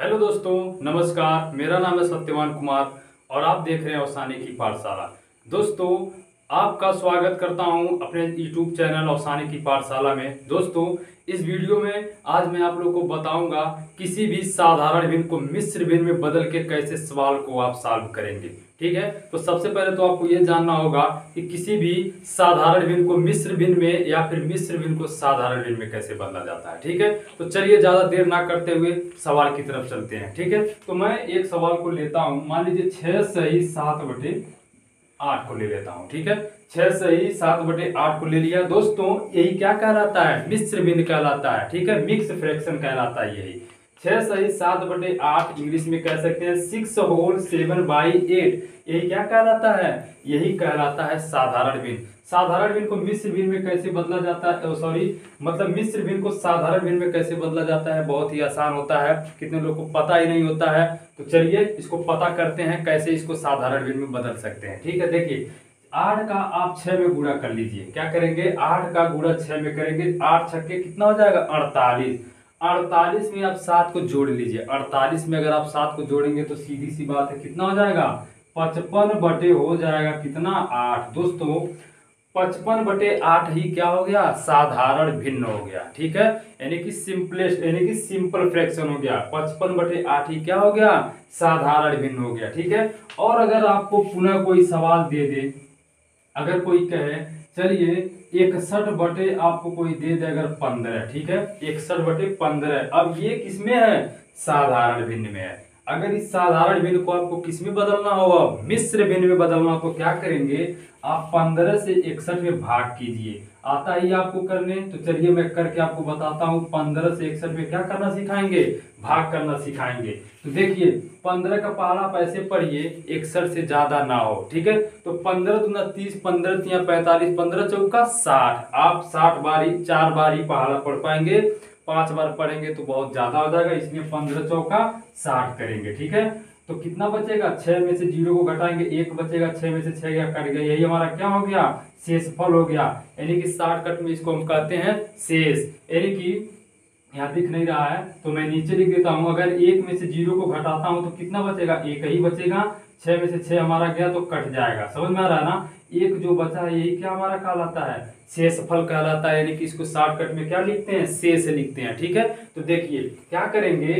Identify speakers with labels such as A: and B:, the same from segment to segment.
A: Hello दोस्तों, नमस्कार। मेरा नाम है सत्यवान कुमार और आप देख रहे हैं औसानी की पाठशाला। दोस्तों, आपका स्वागत करता हूं अपने YouTube चैनल औसानी की पाठशाला में। दोस्तों, इस वीडियो में आज मैं आप लोगों को बताऊंगा किसी भी साधारण भिन्न को मिश्र भिन्न में बदल के कैसे सवाल को आप सॉल्व करेंगे। ठीक है, तो सबसे पहले तो आपको यह जानना होगा कि किसी भी साधारण भिन्न को मिश्र भिन्न में या फिर मिश्र भिन्न को साधारण भिन्न में कैसे बदला जाता है। ठीक है, तो चलिए ज्यादा देर ना करते हुए सवाल की तरफ चलते हैं। ठीक है, तो मैं एक सवाल को लेता हूं, मान लीजिए 6 सही 7/8 को ले लेता हूं। ठीक है, 6 सही 7/8 को ले लिया। दोस्तों, यही क्या कहलाता है? मिश्र भिन्न कहलाता है। ठीक है, मिक्स फ्रैक्शन कहलाता है। यही 6 सही 7/8 इंग्लिश में कह सकते हैं 6 होल 7/8। यही क्या कहलाता है? यही कहलाता है साधारण भिन्न। साधारण भिन्न को मिश्र भिन्न में कैसे बदला जाता है, मतलब मिश्र भिन्न को साधारण भिन्न में कैसे बदला जाता है? बहुत ही आसान होता है, कितने लोग को पता ही नहीं होता है। तो चलिए इसको पता करते हैं कैसे इसको साधारण भिन्न में बदल सकते हैं। ठीक है, देखिए 8 का आप 6 में गुणा कर लीजिए। क्या करेंगे? 8 का गुणा 6 में करेंगे। 8 छक्के कितना हो जाएगा? 48। 48 में आप 7 को जोड़ लीजिए। 48 में अगर आप 7 को जोड़ेंगे तो सीधी सी बात है, कितना हो जाएगा? 55 हो जाएगा कितना? 8। दोस्तों, 55/8 ही क्या हो गया? साधारण भिन्न हो गया। ठीक है, यानी कि सिंपल फ्रैक्शन हो गया। 55/8 ही क्या हो गया? साधारण भिन्न हो गया। ठीक है, और अगर आपको पुनः कोई सवाल दे दे, अगर कोई कहे चलिए 61 आपको कोई दे दे अगर 15। ठीक है, 61/15, अब ये किसमें है? साधारण भिन्न में है। अगर इस साधारण भिन्न को आपको किस में बदलना होगा? मिश्र भिन्न में बदलना हो, तो क्या करेंगे? आप 15 से 61 में भाग कीजिए। आता ही आपको करने, तो चलिए मैं करके आपको बताता हूँ। 15 से 61 में क्या करना सिखाएंगे? भाग करना सिखाएंगे। तो देखिए 15 का पहाड़ा आप ऐसे पढ़िए 61 से ज्यादा ना हो। ठीक है, तो 15 दूना 30, 15 तिया 45, 15 चौका 60। आप 60 बारी 4 बार ही पहाड़ा पढ़ पाएंगे, 5 बार पढ़ेंगे तो बहुत ज्यादा हो जाएगा, इसलिए 15 चौका 60 करेंगे। ठीक है, तो कितना बचेगा? 6 में से 0 को घटाएंगे, 1 बचेगा। 6 में से 6 गया, कट गया। यही हमारा क्या हो गया? शेषफल हो गया। यानी कि शॉर्टकट में इसको हम कहते हैं शेष। यानी कि यहाँ दिख नहीं रहा है तो मैं नीचे लिख देता हूँ। अगर 1 में से 0 को घटाता हूँ तो कितना बचेगा? 1 ही बचेगा। 6 में से 6 हमारा गया तो कट जाएगा। समझ में आ रहा है ना? 1 जो बचा है यही क्या हमारा कहलाता है? शेषफल कहलाता है। यानी कि इसको शॉर्टकट में क्या लिखते हैं? शेष लिखते हैं। ठीक है, तो देखिए क्या करेंगे,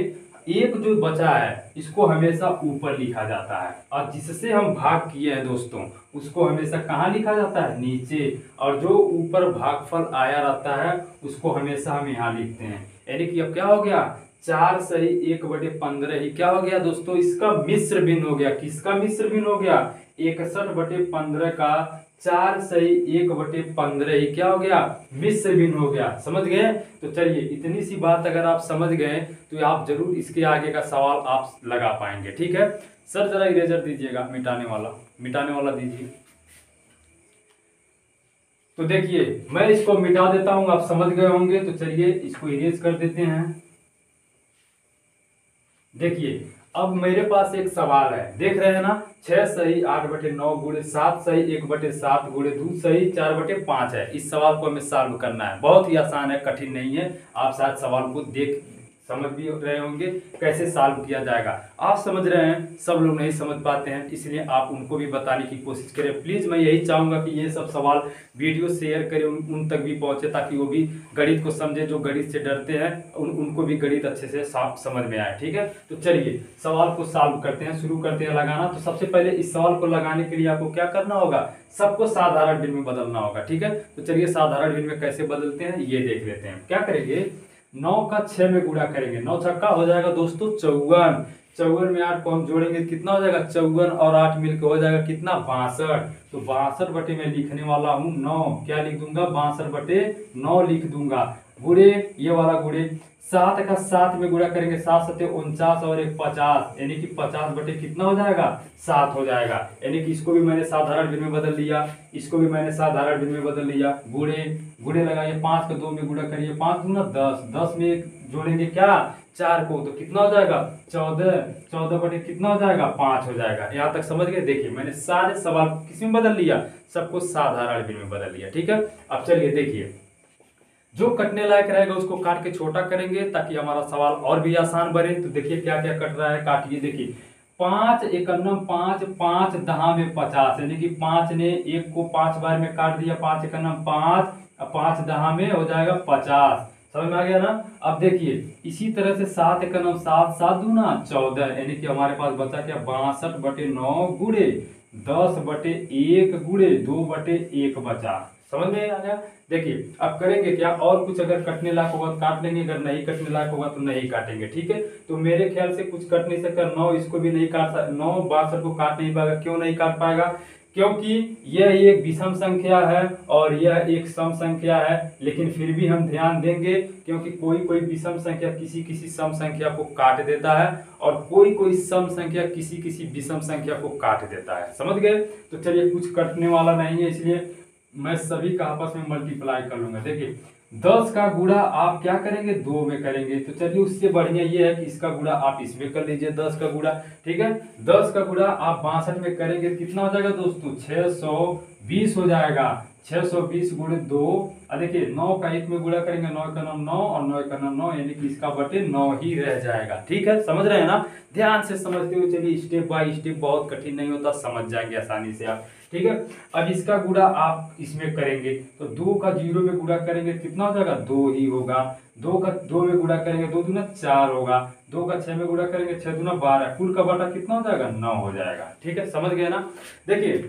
A: 1 जो बचा है इसको हमेशा ऊपर लिखा जाता है, और जिससे हम भाग किए हैं दोस्तों उसको हमेशा कहाँ लिखा जाता है? नीचे। और जो ऊपर भागफल आया रहता है उसको हमेशा हम यहाँ लिखते हैं। यानी कि अब क्या हो गया? 4 सही 1/15 ही क्या हो गया दोस्तों? इसका मिश्र भिन्न हो गया। किसका मिश्र भिन्न हो गया? 61/15 का 4 सही 1/15 ही क्या हो गया? मिश्र भिन्न हो गया। समझ गए? तो चलिए इतनी सी बात अगर आप समझ गए तो आप जरूर इसके आगे का सवाल आप लगा पाएंगे। ठीक है, सर जरा इरेजर दीजिएगा, मिटाने वाला दीजिए। तो देखिए मैं इसको मिटा देता हूं, आप समझ गए होंगे। तो चलिए इसको इरेज कर देते हैं। देखिए अब मेरे पास एक सवाल है, देख रहे हैं ना? 6 सही 8/9 गुणे 7 सही 1/7 गुणे 2 सही 4/5 है। इस सवाल को हमें सॉल्व करना है। बहुत ही आसान है, कठिन नहीं है। आप शायद सवाल को देख समझ भी रहे होंगे कैसे सॉल्व किया जाएगा। आप समझ रहे हैं, सब लोग नहीं समझ पाते हैं, इसलिए आप उनको भी बताने की कोशिश करें। प्लीज़ मैं यही चाहूँगा कि ये सब सवाल वीडियो शेयर करें, उन तक भी पहुँचे, ताकि वो भी गणित को समझे। जो गणित से डरते हैं उनको भी गणित अच्छे से साफ समझ में आए। ठीक है, तो चलिए सवाल को सॉल्व करते हैं, शुरू करते हैं लगाना। तो सबसे पहले इस सवाल को लगाने के लिए आपको क्या करना होगा? सबको साधारण भिन्न में बदलना होगा। ठीक है, तो चलिए साधारण भिन्न में कैसे बदलते हैं ये देख लेते हैं। क्या करेंगे? 9 का 6 में गुणा करेंगे। 9 छक्का हो जाएगा दोस्तों 54। 54 में 8 को हम जोड़ेंगे कितना हो जाएगा? 54 और 8 मिलकर हो जाएगा कितना? 62। तो 62 में लिखने वाला हूँ 9। क्या लिख दूंगा? 62/9 लिख दूंगा। गुणे ये वाला गुणे 7 का 7 में गुणा करेंगे। 7 7 49 और 1 50, यानी कि 50 कितना हो जाएगा? 7 हो जाएगा। यानी कि इसको भी मैंने साधारण भिन्न में बदल लिया, इसको भी मैंने साधारण भिन्न में बदल लिया। गुणे लगाइए, 5 का 2 में गुणा करिए, 5 दूना 10, 10 में जोड़ेंगे क्या? 4 को, तो कितना हो जाएगा? 14। 14 कितना हो जाएगा? 5 हो जाएगा। यहाँ तक समझ गए? देखिए मैंने सारे सवाल किस में बदल लिया? सबको साधारण भिन्न में बदल लिया। ठीक है, अब चलिए देखिए जो कटने लायक रहेगा उसको काट के छोटा करेंगे ताकि हमारा सवाल और भी आसान बने। तो देखिए क्या क्या कट रहा है, काटिए। देखिए 5 एकन्नम 5, 5 दहा में 50, यानी कि 5 ने 1 को 5 बार में काट दिया, 5 एकन्नम 5, 5 दहा में हो जाएगा 50। समझ में आ गया ना। अब देखिए इसी तरह से 7 एकन्नम 7, 7 दूना 14, यानी कि हमारे पास बचा क्या 62/9 गुणे 10/1 गुणे 2/1 बचा। समझ में आ गया। देखिए अब करेंगे क्या, और कुछ अगर कटने लायक होगा तो काट लेंगे, अगर नहीं कटने लायक होगा तो नहीं काटेंगे। ठीक है, तो मेरे ख्याल से कुछ कट नहीं सकता। 9 इसको भी नहीं काट सकता, 9 62 को काट नहीं पाएगा। क्यों नहीं काट पाएगा? क्योंकि यह एक विषम संख्या है और यह एक सम संख्या है। लेकिन फिर भी हम ध्यान देंगे क्योंकि कोई कोई विषम संख्या किसी किसी सम संख्या को काट देता है और कोई कोई सम संख्या किसी किसी विषम संख्या को काट देता है। समझ गए। तो चलिए कुछ कटने वाला नहीं है, इसलिए मैं सभी का आपस में मल्टीप्लाई कर लूंगा। देखिए 10 का गुणा आप क्या करेंगे 2 में करेंगे, तो चलिए उससे बढ़िया ये है कि इसका गुणा आप इसमें कर लीजिए 10 का गुणा। ठीक है, 10 का गुणा आप 62 में करेंगे तो कितना हो जाएगा दोस्तों 620 हो जाएगा। 620 गुणे 2, देखिए 9 का 1 में गुणा करेंगे 9 का 9 और 9 का 9, यानी कि इसका बटे 9 ही रह जाएगा। ठीक है, समझ रहे हैं ना। ध्यान से समझते हुए चलिए, स्टेप बाय स्टेप, बहुत कठिन नहीं होता, समझ जाएंगे आसानी से आप। ठीक है, अब इसका गुणा आप इसमें करेंगे तो 2 का 0 में गुणा करेंगे कितना हो जाएगा 2 ही होगा। 2 का 2 में गुणा करेंगे 2 दूना 4 होगा। 2 का 6 में गुणा करेंगे 6 दूना 12, कुल का बटा कितना हो जाएगा 9 हो जाएगा। ठीक है, समझ गए ना। देखिए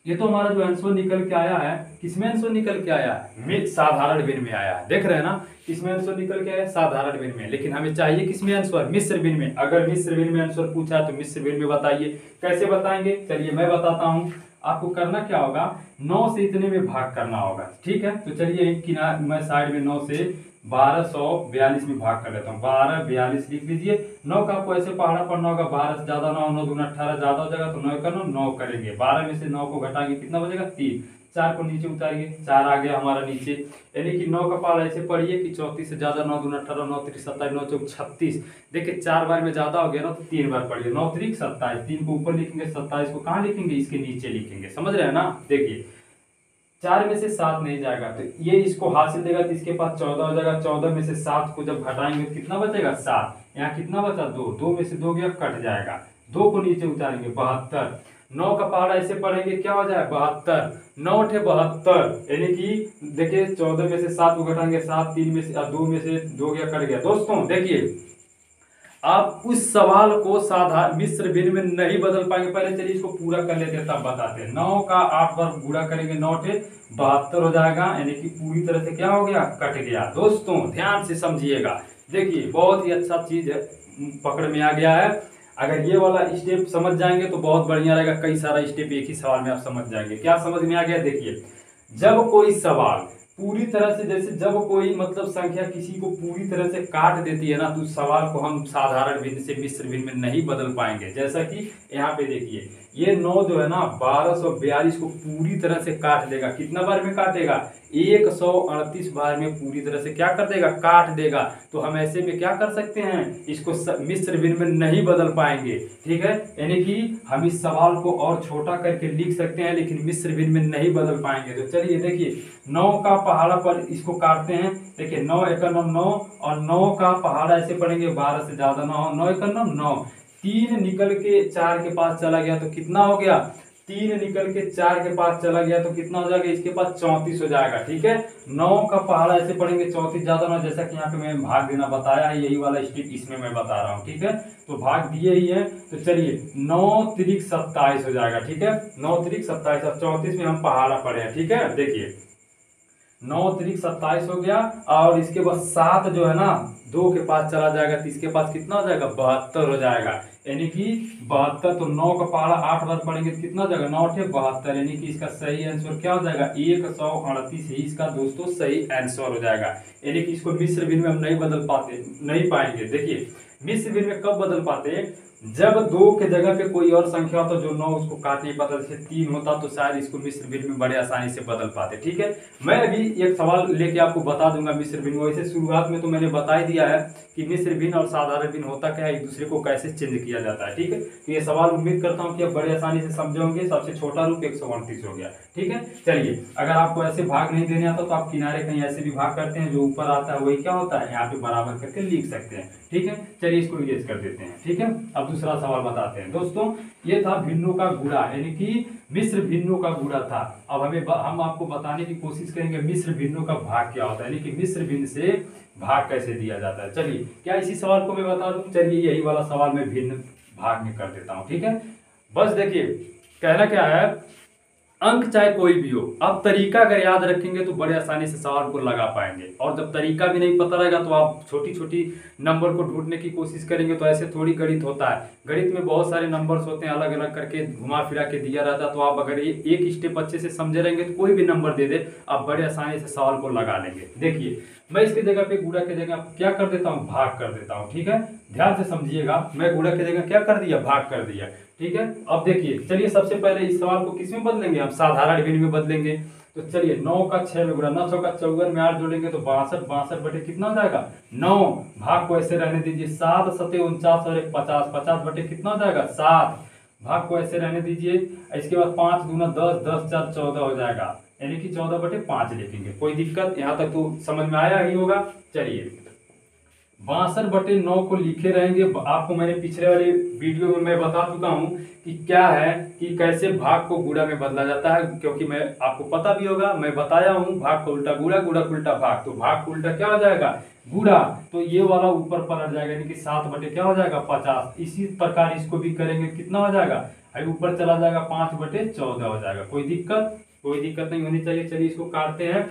A: ये तो हमारा जो आंसर निकल के आया है, किसमें आंसर निकल के आया है साधारण भिन्न में आया है। देख रहे हैं ना, किसमें आंसर निकल के आया साधारण भिन्न में। लेकिन हमें चाहिए किसमें आंसर मिश्र भिन्न में। अगर मिश्र भिन्न में आंसर पूछा तो मिश्र भिन्न में बताइए। कैसे बताएंगे चलिए मैं बताता हूँ। आपको करना क्या होगा, 9 से इतने में भाग करना होगा। ठीक है, तो चलिए एक किनारे मैं साइड में 9 से 1242 में भाग कर लेता हूँ। 1242 लिख लीजिए। 9 का आपको ऐसे पहाड़ा पढ़ना होगा, 12 से ज्यादा 9, 9 दूना 18 ज्यादा हो जाएगा तो 9 का 9 करेंगे। 12 में से 9 को घटाएंगे कितना बचेगा 3, 4 को नीचे उतारेंगे 4 आ गया हमारा नीचे। यानी कि 9 का पहाड़ा ऐसे पढ़िए कि 34 से ज्यादा 9 दूना 18, 9 3 27, 9 4 36। देखिए 4 बार में ज्यादा हो गया ना तो 3 बार पढ़िए। 9 3 27, 3 को ऊपर लिखेंगे, 27 को कहाँ लिखेंगे इसके नीचे लिखेंगे। समझ रहे हैं ना। देखिए 4 में से 7 नहीं जाएगा तो ये इसको हासिल देगा तो इसके पास 14 हो जाएगा। 14 में से 7 को जब घटाएंगे तो कितना बचेगा 7। यहाँ कितना बचा 2, 2 में से 2 गया कट जाएगा। 2 को नीचे उतारेंगे 72। 9 का पहाड़ा ऐसे पढ़ेंगे क्या हो जाए 72, 9 × 72, यानी कि देखिए 14 में से 7 को घटाएंगे 7, 3 में से 2 में से 2 गया कट गया। दोस्तों देखिए आप उस सवाल को साधारण मिश्र भिन्न में नहीं बदल पाएंगे। पहले चलिए इसको पूरा कर लेते हैं तब बताते हैं। 9 का 8 बार गुणा करेंगे 9 × 72 हो जाएगा, यानी कि पूरी तरह से क्या हो गया कट गया। दोस्तों ध्यान से समझिएगा। देखिए बहुत ही अच्छा चीज पकड़ में आ गया है। अगर ये वाला स्टेप समझ जाएंगे तो बहुत बढ़िया रहेगा। कई सारा स्टेप एक ही सवाल में आप समझ जाएंगे। क्या समझ में आ गया? देखिए जब कोई सवाल पूरी तरह से, जैसे जब कोई मतलब संख्या किसी को पूरी तरह से काट देती है ना तो उस सवाल को हम साधारण भिन्न से मिश्र भिन्न में नहीं बदल पाएंगे। जैसा कि यहाँ पे देखिए ये 9 जो है ना 1242 को पूरी तरह से काट देगा। कितना बार में काटेगा 138 बार में पूरी तरह से क्या कर देगा काट देगा। तो हम ऐसे में क्या कर सकते हैं, इसको मिश्र भिन्न में नहीं बदल पाएंगे। ठीक है, यानी कि हम इस सवाल को और छोटा करके लिख सकते हैं लेकिन मिश्र भिन्न में नहीं बदल पाएंगे। तो चलिए देखिए 9 का पहाड़ा पर इसको काटते हैं। देखिए 9 × 9 और 9 का पहाड़ा ऐसे पढ़ेंगे 12 से ज्यादा 9, 9 × 9, 3 निकल के 4 के पास चला गया तो कितना हो गया 3 निकल के 4 के पास चला गया तो कितना हो जाएगा इसके पास 34 हो जाएगा। ठीक है, 9 का पहाड़ा ऐसे पढ़ेंगे 34 ज्यादा 9, जैसा कि यहाँ पे मैं भाग देना बताया है, यही वाला स्टेप इसमें मैं बता रहा हूँ। ठीक है, तो भाग दिए ही है तो चलिए 9 × 3 = 27 हो जाएगा। ठीक है, 9 × 3 = 27 और 34 में हम पहाड़ा पढ़े हैं। ठीक है, देखिए 9 × 3 = 27 हो गया और इसके बाद 7 जो है ना 2 के पास चला जाएगा तो इसके पास कितना हो जाएगा 72 हो जाएगा। यानी कि 72, तो 9 का पहाड़ा 8 बार पढ़ेंगे तो कितना हो जाएगा 9 × 72, यानी कि इसका सही आंसर क्या हो जाएगा 138 ही इसका दोस्तों सही आंसर हो जाएगा। यानी कि इसको मिश्र भिन्न में हम नहीं बदल पाते, नहीं पाएंगे। देखिए मिश्र भिन्न में कब बदल पाते, जब 2 के जगह पे कोई और संख्या हो तो जो 9 उसको काट नहीं पाता, जैसे 3 होता तो शायद इसको मिस्र भिन्न में बड़े आसानी से बदल पाते। ठीक है, मैं अभी एक सवाल लेके आपको बता दूंगा मिस्र भिन्न। वैसे शुरुआत में तो मैंने बता ही दिया है कि मिस्र भिन्न और साधारण भिन्न होता क्या है, एक दूसरे को कैसे चेंज किया जाता है। ठीक है, तो ये सवाल उम्मीद करता हूँ कि आप बड़े आसानी से समझोगे। सबसे छोटा रूप 138 हो गया। ठीक है, चलिए, अगर आपको ऐसे भाग नहीं देने आता तो आप किनारे कहीं ऐसे भी भाग करते हैं, जो ऊपर आता है वही क्या होता है, यहाँ पे बराबर करके लिख सकते हैं। ठीक है, चलिए इसको इरेज कर देते हैं। ठीक है, अब दूसरा सवाल बताते हैं। दोस्तों, ये था भिन्नों का गुणा, यानी कि मिश्र भिन्नों का गुणा था। अब हम आपको बताने की कोशिश करेंगे मिश्र भिन्नों का भाग क्या होता है, यानी कि मिश्र भिन्न से भाग कैसे दिया जाता है। चलिए, क्या इसी सवाल को मैं बता दूं? चलिए, यही वाला सवाल मैं भिन्न भाग में कर देता हूं। ठीक है, बस देखिए, कहना क्या है, अंक चाहे कोई भी हो, आप तरीका अगर याद रखेंगे तो बड़े आसानी से सवाल को लगा पाएंगे। और जब तरीका भी नहीं पता रहेगा तो आप छोटी छोटी नंबर को ढूंढने की कोशिश करेंगे, तो ऐसे थोड़ी गणित होता है। गणित में बहुत सारे नंबर्स होते हैं, अलग अलग करके घुमा फिरा के दिया रहता है। तो आप अगर एक स्टेप अच्छे से समझे रहेंगे तो कोई भी नंबर दे दे, आप बड़े आसानी से सवाल को लगा लेंगे। देखिए, मैं इसकी जगह पे गुणा की जगह क्या कर देता हूँ, भाग कर देता हूँ। ठीक है, ध्यान से समझिएगा, मैं गुणा की जगह क्या कर दिया, भाग कर दिया। ठीक है, अब देखिए, चलिए सबसे पहले इस सवाल को किस में बदलेंगे, हम साधारण भिन्न में बदलेंगे। तो चलिए, 9 का 6 में गुणा, 9 6 का 54 में 8 जोड़ेंगे तो 62, 62 बटे कितना हो जाएगा 9। भाग को ऐसे रहने दीजिए, 7 7 49 और 1 50, 50 बटे कितना हो जाएगा 7। भाग को ऐसे रहने दीजिए, इसके बाद 5 दूना 10, 10 4 14 हो जाएगा, यानी कि 14 बटे 5 लिखेंगे। कोई दिक्कत यहाँ तक तो समझ में आया ही होगा। चलिए, 62 बटे 9 को लिखे रहेंगे। आपको मैंने पिछले वाले वीडियो में मैं बता चुका हूं कि क्या है, कि कैसे भाग को गुणा में बदला जाता है, क्योंकि मैं आपको पता भी होगा, मैं बताया हूं भाग को उल्टा गुणा, गुणा को उल्टा भाग। तो भाग को उल्टा क्या हो जाएगा, गुणा। तो ये वाला ऊपर पलट जाएगा, यानी कि 7 बटे क्या हो जाएगा 50। इसी प्रकार इसको भी करेंगे, कितना हो जाएगा, अभी ऊपर चला जाएगा 5 बटे 14 हो जाएगा। कोई दिक्कत नहीं होनी चाहिए। चलिए इसको काटते हैं,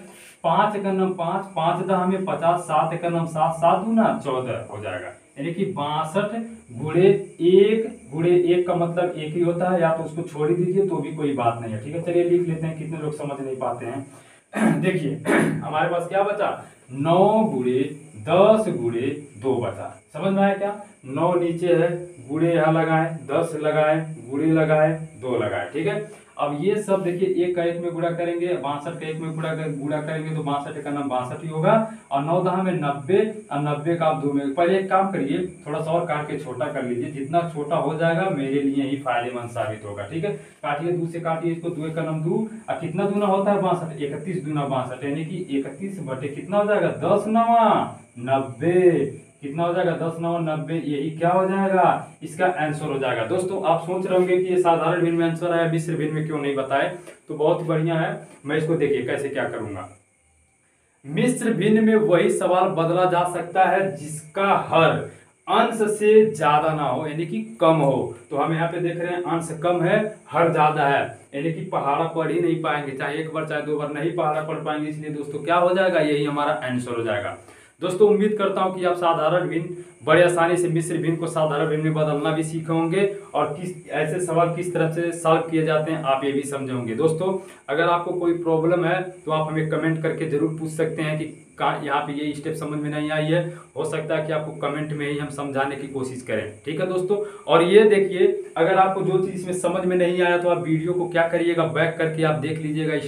A: 5 का नाम 5, 5 दहा में 50, 7 का नाम 7, 7 दूना 14 हो जाएगा, यानी कि 62 गुणे 1 गुणे 1 का मतलब 1 ही होता है, या तो उसको छोड़ ही दीजिए तो भी कोई बात नहीं है। ठीक है, चलिए लिख लेते हैं, कितने लोग समझ नहीं पाते हैं। देखिए, हमारे पास क्या बचा, 9 गुणे 10 गुणे 2 बचा। समझ में आया क्या, 9 नीचे है, गुणे यहाँ लगाए, 10 लगाए, गुणे लगाए, 2 लगाए। ठीक है, अब ये सब देखिए, 1 का 1 में गुणा करेंगे, 62 का 1 में गुणा करेंगे तो 62 का नाम 62 ही होगा। और 9 दहा में 90, और 90 का आप 2 में, पहले एक काम करिए, थोड़ा सा और काट के छोटा कर लीजिए, जितना छोटा हो जाएगा मेरे लिए ही फायदेमंद साबित होगा। ठीक है, काटिए, 2 से काटिए इसको, 2 का नाम 2, और कितना दूना होता है 62, 31 दूना 62, यानी कि 31 बटे कितना हो जाएगा 10 9 90, कितना हो जाएगा 10 9 90, यही क्या हो जाएगा, इसका आंसर हो जाएगा। दोस्तों, आप सोच रहे होंगे कि ये साधारण भिन्न में आंसर आया, मिश्र भिन्न में क्यों नहीं बताए, तो बहुत ही बढ़िया है। मैं इसको देखिए कैसे क्या करूंगा। मिश्र भिन्न में वही सवाल बदला जा सकता है जिसका हर अंश से ज्यादा ना हो, यानी कि कम हो। तो हम यहाँ पे देख रहे हैं अंश कम है, हर ज्यादा है, यानी कि पहाड़ा पढ़ ही नहीं पाएंगे, चाहे एक बार चाहे 2 बार नहीं पहाड़ा पढ़ पाएंगे। इसलिए दोस्तों क्या हो जाएगा, यही हमारा आंसर हो जाएगा। दोस्तों, उम्मीद करता हूं कि आप साधारण भिन्न बड़े आसानी से मिश्र भिन्न को साधारण भिन्न में बदलना भी सीखे होंगे, और किस ऐसे सवाल किस तरह से सॉल्व किए जाते हैं आप ये भी समझे होंगे। दोस्तों, अगर आपको कोई प्रॉब्लम है तो आप हमें कमेंट करके जरूर पूछ सकते हैं कि यहाँ पे ये स्टेप समझ में नहीं आई है। हो सकता है कि आपको कमेंट में ही हम समझाने की कोशिश करें। ठीक है दोस्तों, और ये देखिए, अगर आपको जो चीज़ इसमें समझ में नहीं आया तो आप वीडियो को क्या करिएगा, बैक करके आप देख लीजिएगा,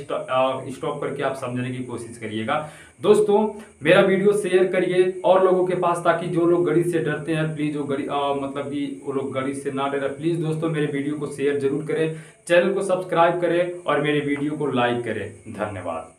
A: स्टॉप करके आप समझने की कोशिश करिएगा। दोस्तों, मेरा वीडियो शेयर करिए और लोगों के पास, ताकि जो लोग गणित से डरते हैं प्लीज, वो गणित मतलब कि वो लोग गणित से ना डरे। प्लीज दोस्तों, मेरे वीडियो को शेयर जरूर करें, चैनल को सब्सक्राइब करें और मेरे वीडियो को लाइक करें। धन्यवाद।